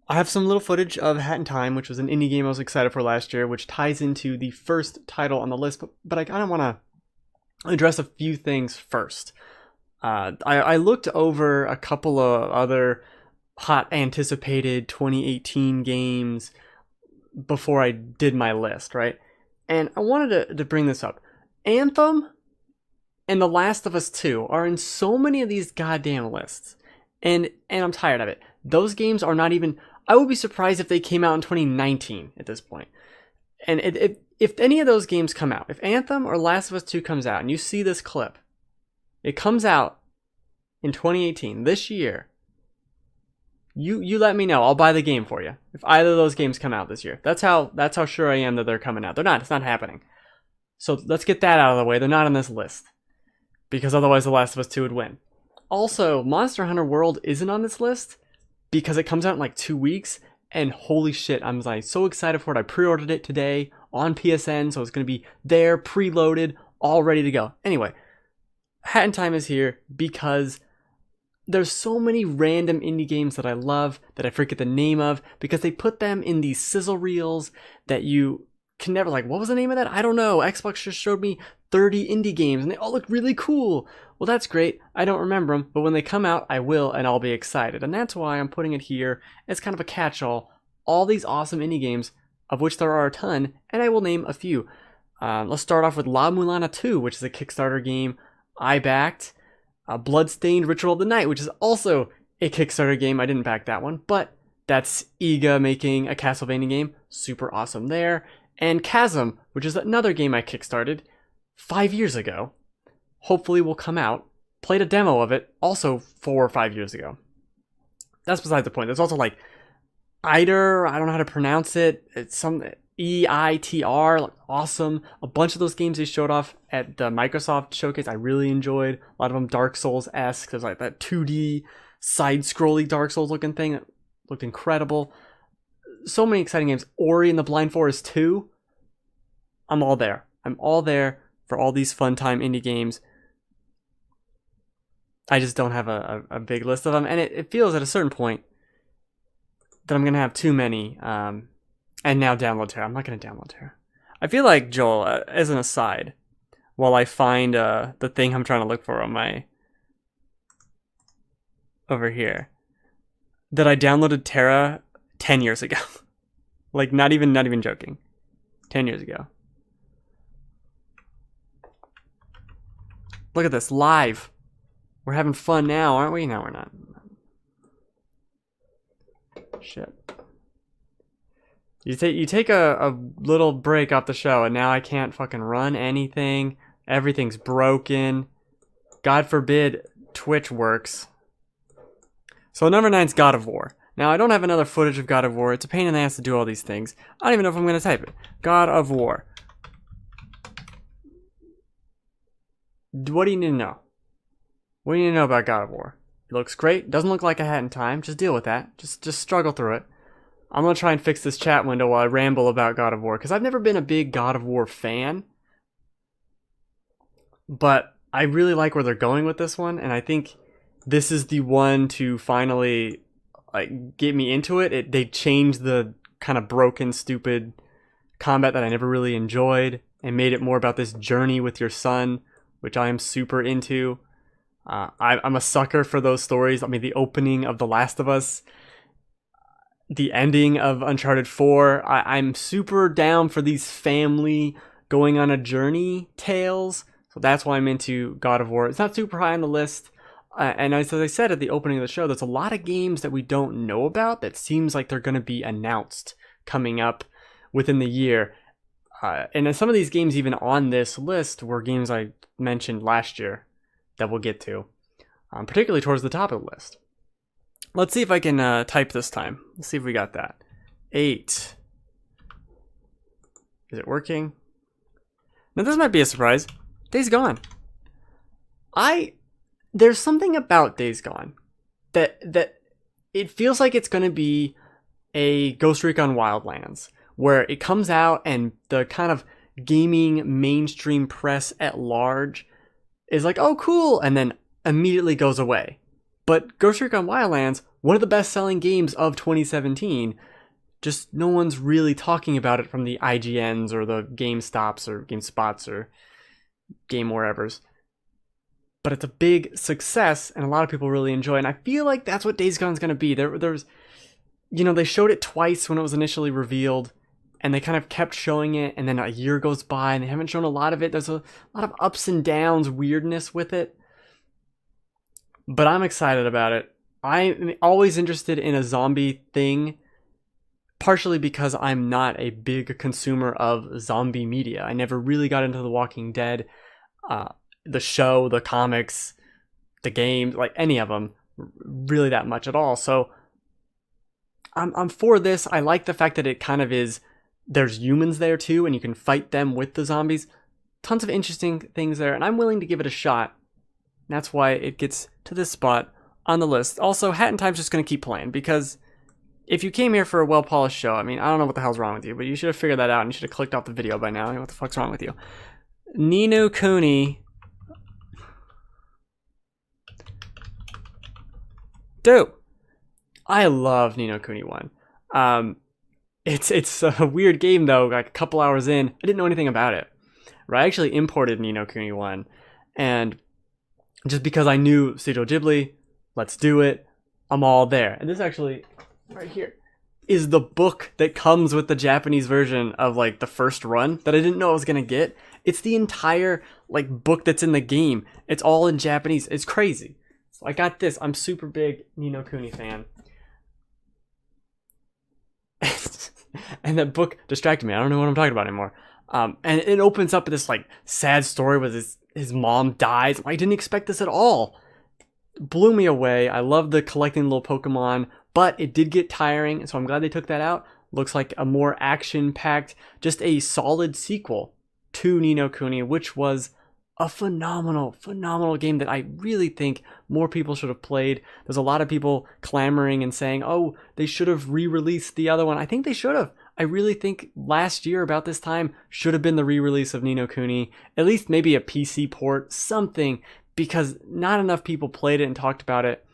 I have some little footage of Hat in Time, which was an indie game I was excited for last year, which ties into the first title on the list. But I kind of want to address a few things first. I looked over a couple of other hot anticipated 2018 games before I did my list, right? And I wanted to bring this up. Anthem and The Last of Us 2 are in so many of these goddamn lists. And I'm tired of it. Those games are not even, I would be surprised if they came out in 2019 at this point. And if any of those games come out, if Anthem or Last of Us 2 comes out and you see this clip, it comes out in 2018, this year, you let me know. I'll buy the game for you. If either of those games come out this year. That's how sure I am that they're coming out. They're not. It's not happening. So let's get that out of the way. They're not on this list. Because otherwise The Last of Us 2 would win. Also, Monster Hunter World isn't on this list because it comes out in like 2 weeks. And holy shit, I'm like so excited for it. I pre-ordered it today on PSN, so it's going to be there, preloaded, all ready to go. Anyway, Hat in Time is here because there's so many random indie games that I love that I forget the name of because they put them in these sizzle reels that you can never, like, what was the name of that? I don't know. Xbox just showed me 30 indie games and they all look really cool. Well, that's great. I don't remember them, but when they come out, I will, and I'll be excited. And that's why I'm putting it here as kind of a catch-all. All these awesome indie games, of which there are a ton, and I will name a few. Let's start off with La Mulana 2, which is a Kickstarter game I backed. Bloodstained Ritual of the Night, which is also a Kickstarter game. I didn't back that one, but that's Iga making a Castlevania game. Super awesome there. And Chasm, which is another game I kickstarted 5 years ago. Hopefully will come out. Played a demo of it also 4 or 5 years ago. That's besides the point. There's also like Eider, I don't know how to pronounce it. It's some EITR, like awesome. A bunch of those games they showed off at the Microsoft showcase I really enjoyed. A lot of them Dark Souls-esque. There's like that 2D side-scrolly Dark Souls looking thing that looked incredible. So many exciting games. Ori and the Blind Forest 2. I'm all there. I'm all there for all these fun time indie games. I just don't have a big list of them. And it feels at a certain point that I'm going to have too many. And now download Terra. I'm not going to download Terra. I feel like, Joel, as an aside, while I find the thing I'm trying to look for on my... over here, that I downloaded Terra 10 years ago. Like, not even joking. 10 years ago. Look at this, live. We're having fun now, aren't we? No, we're not. Shit. You take a little break off the show, and now I can't fucking run anything. Everything's broken. God forbid Twitch works. So number 9's God of War. Now, I don't have another footage of God of War. It's a pain in the ass to do all these things. I don't even know if I'm going to type it. God of War. What do you need to know? What do you need to know about God of War? It looks great. Doesn't look like a Hat in Time. Just deal with that. Just struggle through it. I'm going to try and fix this chat window while I ramble about God of War, because I've never been a big God of War fan. But I really like where they're going with this one, and I think this is the one to finally like get me into it. They changed the kind of broken, stupid combat that I never really enjoyed and made it more about this journey with your son, which I am super into. I'm a sucker for those stories. I mean, the opening of The Last of Us, the ending of Uncharted 4. I'm super down for these family going on a journey tales. So that's why I'm into God of War. It's not super high on the list. And as I said at the opening of the show, there's a lot of games that we don't know about that seems like they're going to be announced coming up within the year. And some of these games even on this list were games I mentioned last year that we'll get to, particularly towards the top of the list. Let's see if I can type this time. Let's see if we got that. 8. Is it working? Now this might be a surprise. Days Gone. There's something about Days Gone that it feels like it's going to be a Ghost Recon Wildlands, where it comes out and the kind of gaming mainstream press at large is like, oh, cool, and then immediately goes away. But Ghost Recon Wildlands, one of the best-selling games of 2017, just no one's really talking about it from the IGNs or the GameStops or GameSpots or Game Wherevers. But it's a big success, and a lot of people really enjoy it. And I feel like that's what Days Gone's going to be. There's, they showed it twice when it was initially revealed, and they kind of kept showing it, and then a year goes by, and they haven't shown a lot of it. There's a lot of ups and downs, weirdness with it. But I'm excited about it. I'm always interested in a zombie thing, partially because I'm not a big consumer of zombie media. I never really got into The Walking Dead, the show, the comics, the games, like any of them, really that much at all. So I'm for this. I like the fact that it kind of is, there's humans there too, and you can fight them with the zombies. Tons of interesting things there, and I'm willing to give it a shot. That's why it gets to this spot on the list. Also, Hat in Time's just going to keep playing, because if you came here for a well-polished show, I mean, I don't know what the hell's wrong with you, but you should have figured that out, and you should have clicked off the video by now. What the fuck's wrong with you? Ni no Kuni. Dude, I love Ni no Kuni 1. It's a weird game, though. Like a couple hours in, I didn't know anything about it. Right? I actually imported Ni no Kuni 1, and just because I knew Studio Ghibli, let's do it, I'm all there. And this actually, right here, is the book that comes with the Japanese version of like the first run that I didn't know I was gonna get. It's the entire like book that's in the game. It's all in Japanese. It's crazy. So I got this. I'm super big Ni no Kuni fan. And that book distracted me. I don't know what I'm talking about anymore. And it opens up this like sad story with his mom dies. I didn't expect this at all. Blew me away. I love the collecting little Pokemon, but it did get tiring, so I'm glad they took that out. Looks like a more action-packed, just a solid sequel to Ni no Kuni, which was a phenomenal game that I really think more people should have played. There's a lot of people clamoring and saying, oh, they should have re-released the other one. I think they should have. I really think last year about this time should have been the re-release of Ni no Kuni. At least maybe a PC port, something, because not enough people played it and talked about it.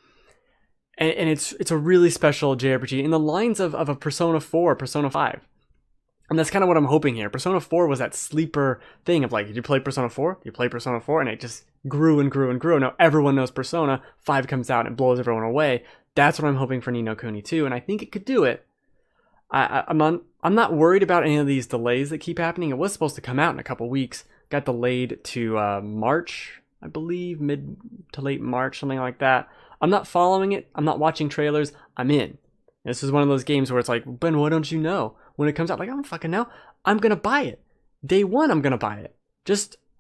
And it's a really special JRPG in the lines of a Persona 4, Persona 5. And that's kind of what I'm hoping here. Persona 4 was that sleeper thing of like, did you play Persona 4? Did you play Persona 4? And it just grew and grew and grew. Now everyone knows Persona. 5 comes out and blows everyone away. That's what I'm hoping for Ni no Kuni 2, and I think it could do it. I'm not worried about any of these delays that keep happening. It was supposed to come out in a couple weeks. Got delayed to March, I believe, mid to late March, something like that. I'm not following it. I'm not watching trailers. I'm in. This is one of those games where it's like, Ben, why don't you know? When it comes out, like, I don't fucking know. I'm going to buy it. Day one, I'm going to buy it.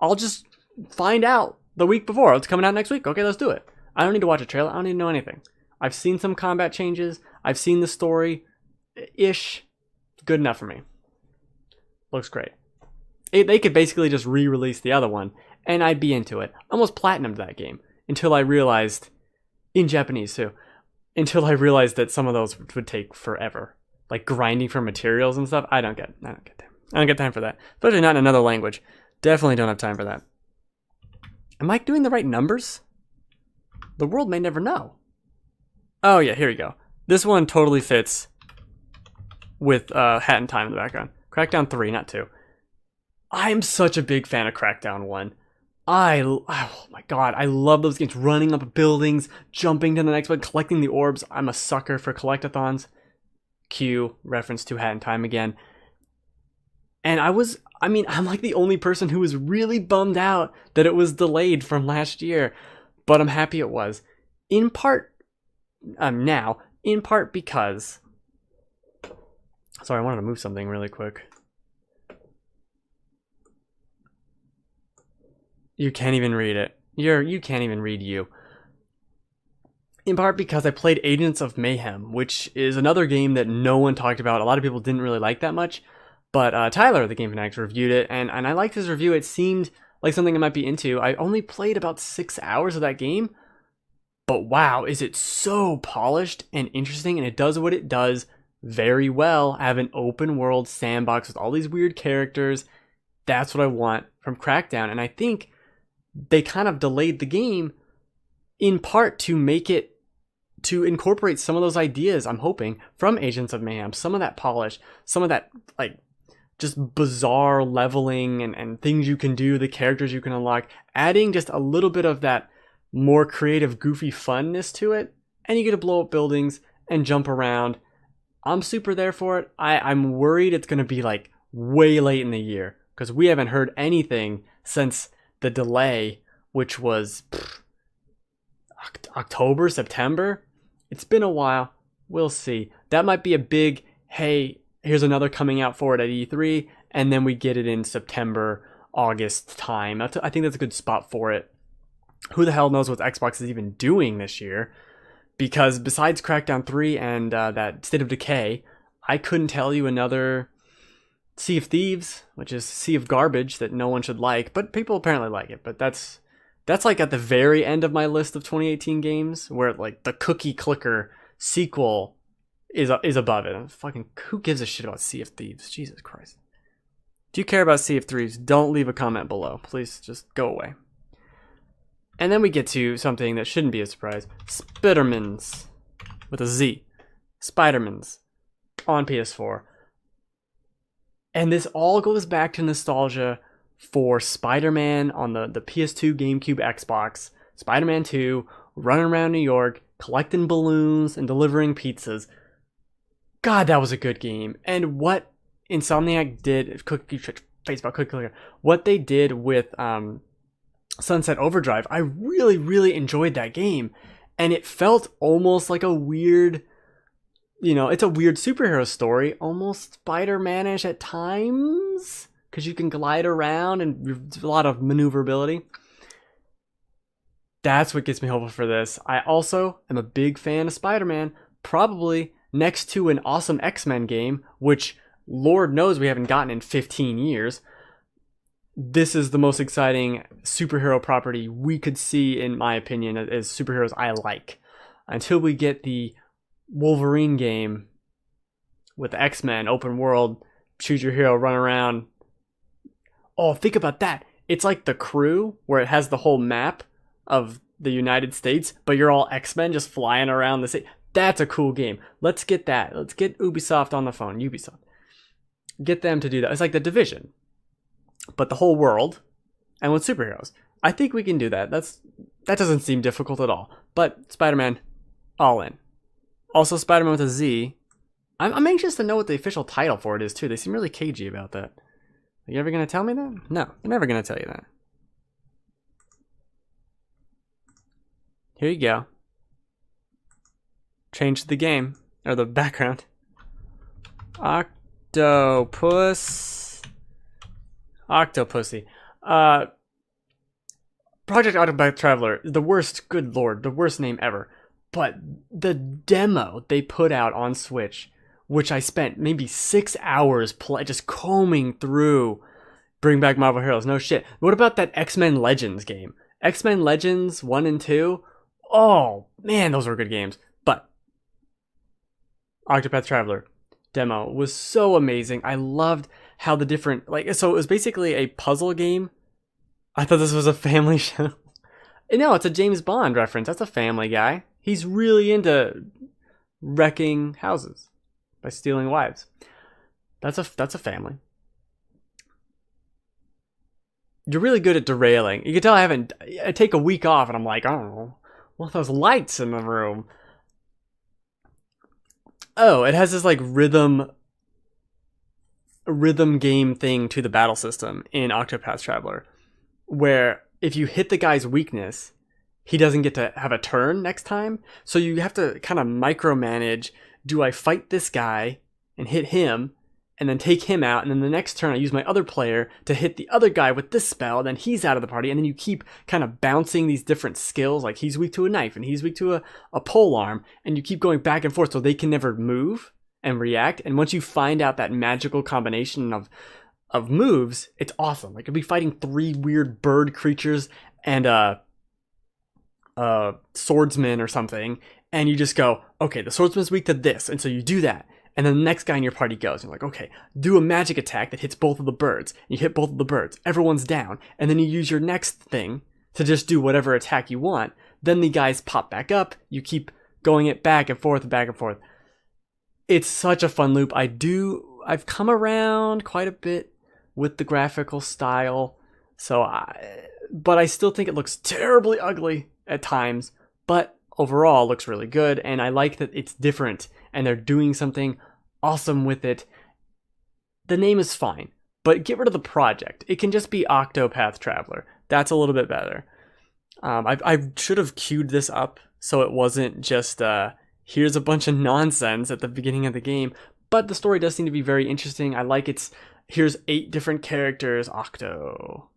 I'll just find out the week before. It's coming out next week. Okay, let's do it. I don't need to watch a trailer. I don't need to know anything. I've seen some combat changes. I've seen the story-ish. Good enough for me. Looks great. They could basically just re-release the other one, and I'd be into it. I almost platinumed that game until I realized, in Japanese too, until I realized that some of those would take forever. Like grinding for materials and stuff. I don't get time. I don't get time for that. Especially not in another language. Definitely don't have time for that. Am I doing the right numbers? The world may never know. Oh yeah, here we go. This one totally fits with Hat in Time in the background. Crackdown 3, not 2. I'm such a big fan of Crackdown 1. Oh my god, I love those games. Running up buildings, jumping to the next one, collecting the orbs. I'm a sucker for collectathons. Q, reference to Hat in Time again. And I'm like the only person who was really bummed out that it was delayed from last year, but I'm happy it was. In part, because, sorry, I wanted to move something really quick. You can't even read it. You can't even read you. In part because I played Agents of Mayhem, which is another game that no one talked about. A lot of people didn't really like that much. But Tyler, the Game Fanatics, reviewed it, and I liked his review. It seemed like something I might be into. I only played about 6 hours of that game. But wow, is it so polished and interesting, and it does what it does very well. I have an open world sandbox with all these weird characters. That's what I want from Crackdown. And I think they kind of delayed the game in part to make it to incorporate some of those ideas, I'm hoping, from Agents of Mayhem, some of that polish, some of that like just bizarre leveling and things you can do, the characters you can unlock, adding just a little bit of that more creative, goofy funness to it, and you get to blow up buildings and jump around. I'm super there for it. I'm worried it's going to be like way late in the year because we haven't heard anything since the delay, which was October, September. It's been a while. We'll see. That might be a big, hey, here's another coming out for it at E3, and then we get it in September, August time. I think that's a good spot for it. Who the hell knows what Xbox is even doing this year? Because besides Crackdown 3 and that State of Decay, I couldn't tell you another Sea of Thieves, which is Sea of Garbage that no one should like, but people apparently like it. But that's like at the very end of my list of 2018 games, where like the Cookie Clicker sequel is above it. And fucking who gives a shit about Sea of Thieves? Jesus Christ. Do you care about Sea of Thieves? Don't leave a comment below. Please just go away. And then we get to something that shouldn't be a surprise. Spidermans with a Z. Spidermans on PS4. And this all goes back to nostalgia for Spider-Man on the PS2, GameCube, Xbox. Spider-Man 2, running around New York, collecting balloons and delivering pizzas. God, that was a good game. And what Insomniac did, Facebook Cookie Clicker, what they did with Sunset Overdrive, I really, really enjoyed that game. And it felt almost like a weird, it's a weird superhero story, almost Spider-Man-ish at times, because you can glide around and there's a lot of maneuverability. That's what gets me hopeful for this. I also am a big fan of Spider-Man, probably next to an awesome X-Men game, which Lord knows we haven't gotten in 15 years. This is the most exciting superhero property we could see, in my opinion, as superheroes I like. Until we get the Wolverine game with X-Men, open world, choose your hero, run around. Oh, think about that. It's like The Crew, where it has the whole map of the United States, but you're all X-Men just flying around the city. That's a cool game. Let's get that. Let's get Ubisoft on the phone. Ubisoft. Get them to do that. It's like The Division, but the whole world and with superheroes. I think we can do that. That doesn't seem difficult at all. But Spider-Man, all in. Also Spider-Man with a Z. I'm anxious to know what the official title for it is too. They seem really cagey about that. Are you ever going to tell me that? No, I'm never going to tell you that. Here you go. Change the game, or the background. Octopus. Octopussy. Project Octopath Traveler, the worst, good lord, the worst name ever. But the demo they put out on Switch, which I spent maybe 6 hours just combing through, Bring Back Marvel Heroes, no shit. What about that X-Men Legends game? X-Men Legends 1 and 2? Oh, man, those were good games. But Octopath Traveler demo was so amazing. I loved how the different, so it was basically a puzzle game. I thought this was a family show. No, it's a James Bond reference. That's a Family Guy. He's really into wrecking houses by stealing wives. That's a family. You're really good at derailing. You can tell I take a week off and I'm like, I don't know, what are those lights in the room? Oh, it has this like rhythm game thing to the battle system in Octopath Traveler, where if you hit the guy's weakness, he doesn't get to have a turn next time. So you have to kind of micromanage, do I fight this guy and hit him and then take him out, and then the next turn I use my other player to hit the other guy with this spell, then he's out of the party, and then you keep kind of bouncing these different skills, like he's weak to a knife and he's weak to a pole arm, and you keep going back and forth so they can never move and react. And once you find out that magical combination of moves, it's awesome. Like you'll be fighting 3 weird bird creatures and a swordsman or something, and you just go, okay, the swordsman's weak to this, and so you do that. And then the next guy in your party goes. You're like, okay, do a magic attack that hits both of the birds. You hit both of the birds. Everyone's down. And then you use your next thing to just do whatever attack you want. Then the guys pop back up. You keep going it back and forth and back and forth. It's such a fun loop. I've come around quite a bit with the graphical style, but I still think it looks terribly ugly at times, but overall looks really good, and I like that it's different and they're doing something awesome with it. The name is fine, but get rid of the project. It can just be Octopath Traveler. That's a little bit better. I should have queued this up so it wasn't just here's a bunch of nonsense at the beginning of the game, but the story does seem to be very interesting. I like here's 8 different characters, Octo,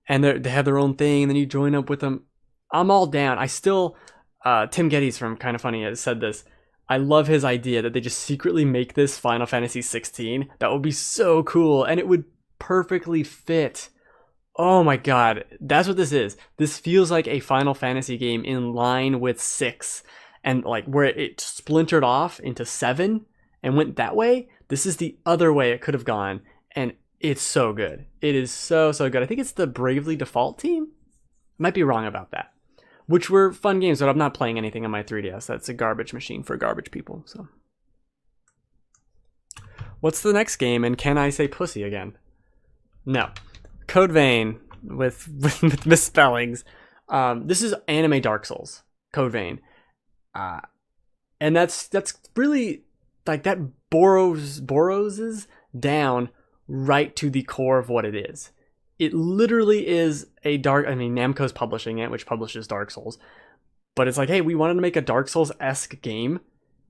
and they have their own thing, and then you join up with them. I'm all down. I still, Tim Geddes from Kinda Funny has said this. I love his idea that they just secretly make this Final Fantasy 16. That would be so cool, and it would perfectly fit. Oh my god, that's what this is. This feels like a Final Fantasy game in line with 6, and like where it splintered off into 7 and went that way. This is the other way it could have gone, and it's so good. It is so good. I think it's the Bravely Default team. Might be wrong about that. Which were fun games, but I'm not playing anything on my 3DS. That's a garbage machine for garbage people. So, what's the next game? And can I say pussy again? No. Code Vein with misspellings. This is anime Dark Souls. Code Vein. And that's really like that borrows down right to the core of what it is. It literally is Namco's publishing it, which publishes Dark Souls. But it's like, hey, we wanted to make a Dark Souls-esque game.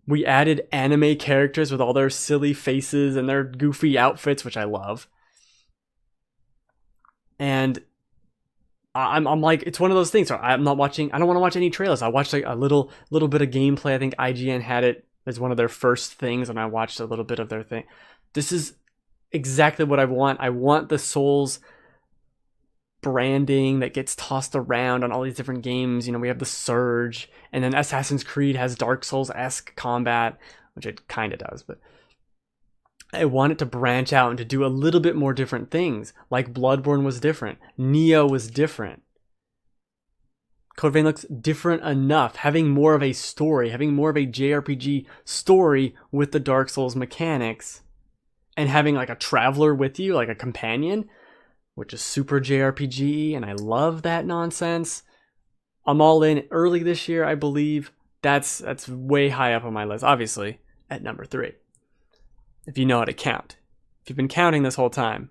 We added anime characters with all their silly faces and their goofy outfits, which I love. And I'm like, it's one of those things. So I don't want to watch any trailers. I watched like a little bit of gameplay. I think IGN had it as one of their first things, and I watched a little bit of their thing. This is exactly what I want. I want the Souls branding that gets tossed around on all these different games. We have the Surge, and then Assassin's Creed has Dark Souls-esque combat, which it kind of does, but I want it to branch out and to do a little bit more different things. Like Bloodborne was different. Neo was different. Code Vein looks different enough, having more of a story, having more of a JRPG story with the Dark Souls mechanics, and having like a traveler with you, like a companion, which is super JRPG, and I love that nonsense. I'm all in. Early this year, I believe. That's way high up on my list, obviously, at number 3. If you know how to count. If you've been counting this whole time,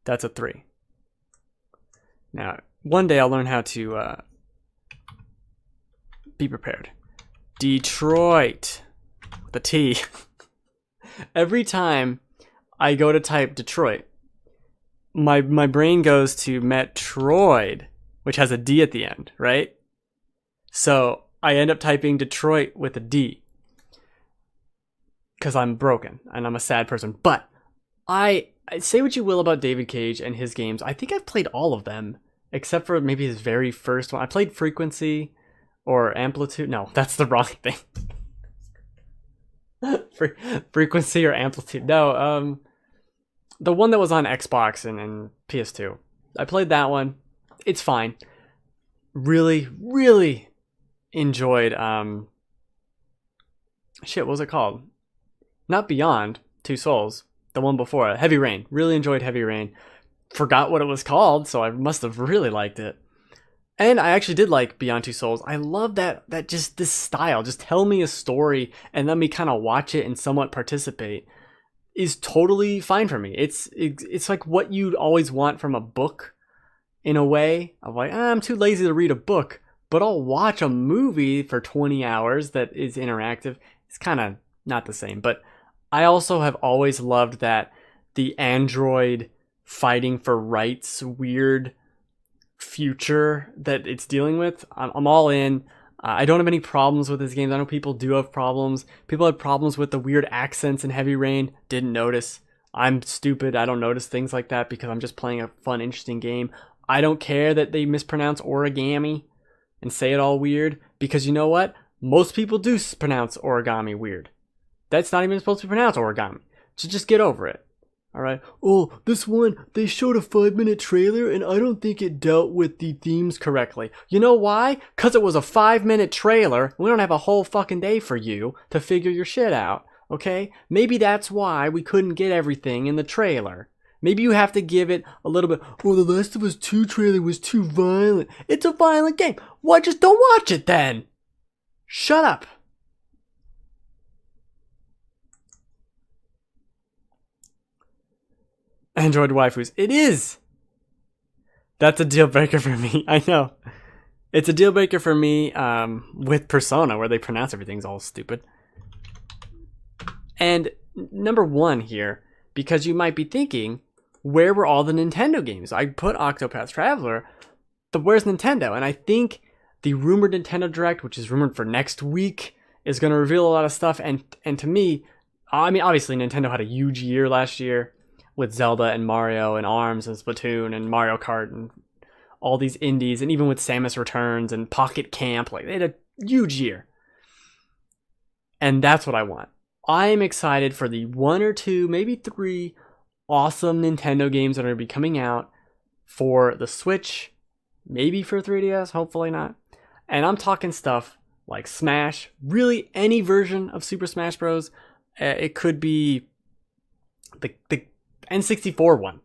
that's a 3. Now, one day I'll learn how to be prepared. Detroit. With a T. Every time I go to type Detroit, my brain goes to Metroid, which has a D at the end, right? So I end up typing Detroit with a D because I'm broken and I'm a sad person. But I say what you will about David Cage and his games. I think I've played all of them except for maybe his very first one. I played Frequency or Amplitude. No, that's the wrong thing. Frequency or Amplitude. No, the one that was on Xbox and PS2. I played that one. It's fine. Really, really enjoyed what was it called? Not Beyond Two Souls. The one before it. Heavy Rain. Really enjoyed Heavy Rain. Forgot what it was called, so I must have really liked it. And I actually did like Beyond Two Souls. I love that just this style. Just tell me a story and let me kind of watch it and somewhat participate is totally fine for me. It's like what you'd always want from a book in a way of like, I'm too lazy to read a book, but I'll watch a movie for 20 hours that is interactive. It's kind of not the same, but I also have always loved that the android fighting for rights weird future that it's dealing with. I'm all in. I don't have any problems with this game. I know people do have problems. People had problems with the weird accents in Heavy Rain. Didn't notice. I'm stupid. I don't notice things like that because I'm just playing a fun, interesting game. I don't care that they mispronounce origami and say it all weird because you know what? Most people do pronounce origami weird. That's not even supposed to be pronounced origami. So just get over it. All right. Oh, this one, they showed a 5-minute trailer and I don't think it dealt with the themes correctly. You know why? Because it was a 5-minute trailer. We don't have a whole fucking day for you to figure your shit out. Okay? Maybe that's why we couldn't get everything in the trailer. Maybe you have to give it a little bit. Oh, the Last of Us 2 trailer was too violent. It's a violent game. Why just don't watch it then? Shut up. Android waifus. It is. That's a deal breaker for me. I know. It's a deal breaker for me with Persona, where they pronounce everything's all stupid. And number one here, because you might be thinking, where were all the Nintendo games? I put Octopath Traveler, but where's Nintendo? And I think the rumored Nintendo Direct, which is rumored for next week, is going to reveal a lot of stuff. And to me, I mean, obviously Nintendo had a huge year last year with Zelda and Mario and ARMS and Splatoon and Mario Kart and all these indies, and even with Samus Returns and Pocket Camp, like they had a huge year. And that's what I want. I'm excited for the 1 or 2, maybe 3 awesome Nintendo games that are going to be coming out for the Switch, maybe for 3DS, hopefully not. And I'm talking stuff like Smash, really any version of Super Smash Bros. It could be the N64 one,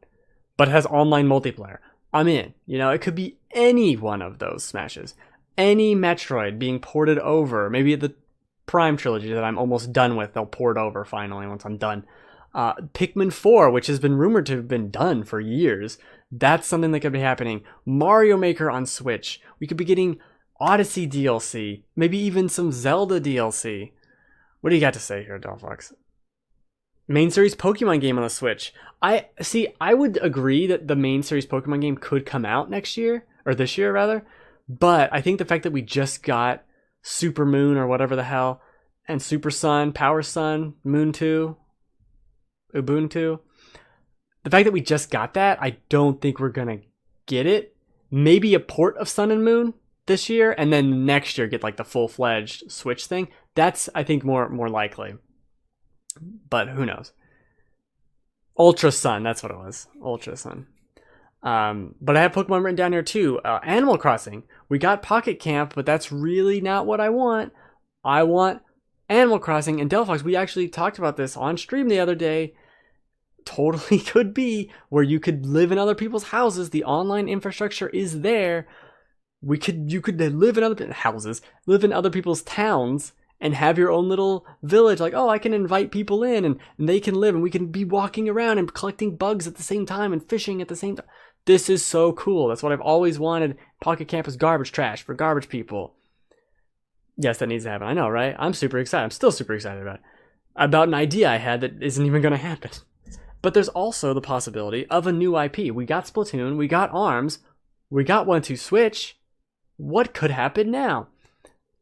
but it has online multiplayer. I'm in. You know, it could be any one of those Smashes. Any Metroid being ported over. Maybe the Prime trilogy that I'm almost done with, they'll port over finally once I'm done. Pikmin 4, which has been rumored to have been done for years. That's something that could be happening. Mario Maker on Switch. We could be getting Odyssey DLC. Maybe even some Zelda DLC. What do you got to say here, Delphox? Main series Pokemon game on the Switch. I would agree that the main series Pokemon game could come out next year, or this year rather, but I think the fact that we just got Super Moon or whatever the hell, and Super Sun, Power Sun, Moon 2, Ubuntu, the fact that we just got that, I don't think we're gonna get it. Maybe a port of Sun and Moon this year, and then next year get like the full-fledged Switch thing. That's, I think, more likely. But who knows? Ultra Sun, that's what it was. Ultra Sun. But I have Pokemon written down here too. Animal Crossing. We got Pocket Camp, but that's really not what I want. I want Animal Crossing. And Delphox, we actually talked about this on stream the other day. Totally could be where you could live in other people's houses. The online infrastructure is there. You could live in other houses, live in other people's towns, and have your own little village. Like, oh, I can invite people in and they can live and we can be walking around and collecting bugs at the same time and fishing at the same time. This is so cool. That's what I've always wanted. Pocket Camp is garbage trash for garbage people. Yes, that needs to happen. I know, right? I'm super excited. I'm still super excited about an idea I had that isn't even going to happen. But there's also the possibility of a new IP. We got Splatoon. We got ARMS. We got 1-2 Switch. What could happen now?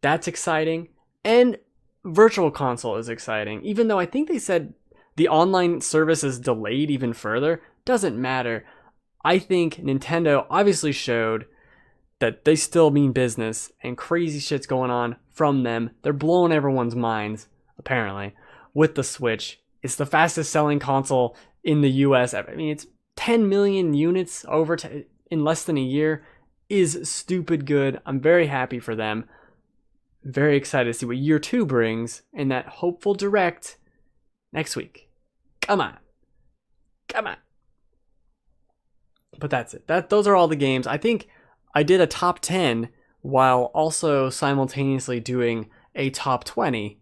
That's exciting. And Virtual Console is exciting. Even though I think they said the online service is delayed even further, doesn't matter. I think Nintendo obviously showed that they still mean business and crazy shit's going on from them. They're blowing everyone's minds, apparently, with the Switch. It's the fastest selling console in the US. I mean, it's 10 million units in less than a year is stupid good. I'm very happy for them. Very excited to see what year 2 brings in that hopeful direct next week. Come on. But that's it. Those are all the games. I think I did a top 10 while also simultaneously doing a top 20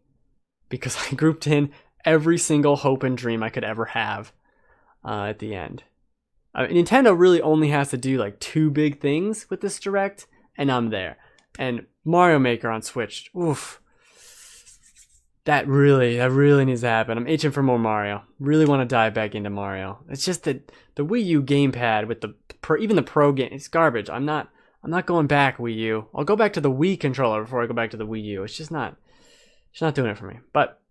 because I grouped in every single hope and dream I could ever have at the end. Nintendo really only has to do like 2 big things with this direct, and I'm there. And Mario Maker on Switch, oof. That really needs to happen. I'm itching for more Mario. Really want to dive back into Mario. It's just that the Wii U gamepad with even the Pro game, it's garbage. I'm not going back, Wii U. I'll go back to the Wii controller before I go back to the Wii U. It's not doing it for me. But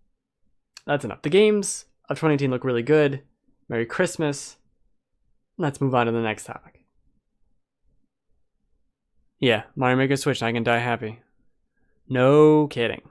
that's enough. The games of 2018 look really good. Merry Christmas. Let's move on to the next topic. Yeah, Mario Maker Switch, I can die happy. No kidding.